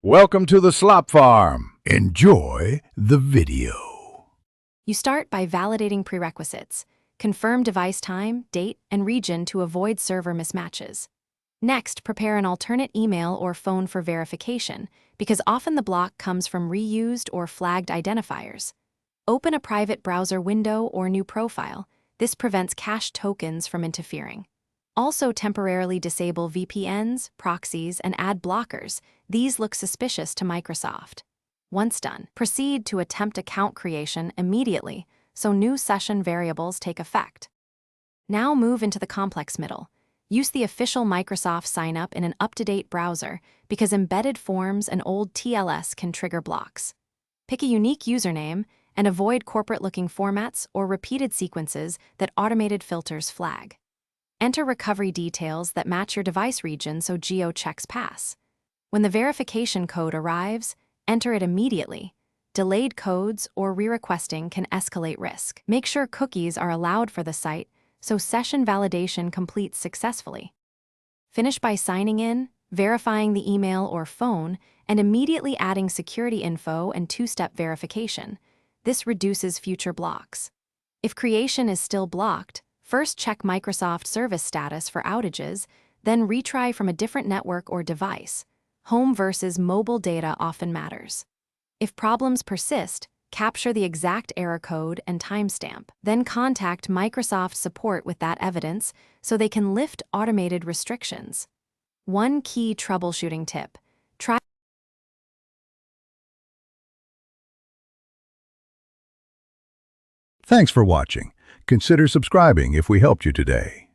Welcome to the slop farm. Enjoy the video. You start by validating prerequisites. Confirm device time, date, and region to avoid server mismatches. Next, prepare an alternate email or phone for verification, because often the block comes from reused or flagged identifiers. Open a private browser window or new profile. This prevents cached tokens from interfering. Also temporarily disable VPNs, proxies, and ad blockers. These look suspicious to Microsoft. Once done, proceed to attempt account creation immediately so new session variables take effect. Now move into the complex middle. Use the official Microsoft signup in an up-to-date browser because embedded forms and old TLS can trigger blocks. Pick a unique username and avoid corporate-looking formats or repeated sequences that automated filters flag. Enter recovery details that match your device region so geo checks pass. When the verification code arrives, enter it immediately. Delayed codes or re-requesting can escalate risk. Make sure cookies are allowed for the site so session validation completes successfully. Finish by signing in, verifying the email or phone, and immediately adding security info and two-step verification. This reduces future blocks. If creation is still blocked, first check Microsoft service status for outages, then retry from a different network or device. Home versus mobile data often matters. If problems persist, capture the exact error code and timestamp. Then contact Microsoft support with that evidence so they can lift automated restrictions. One key troubleshooting tip: try. Thanks for watching. Consider subscribing if we helped you today.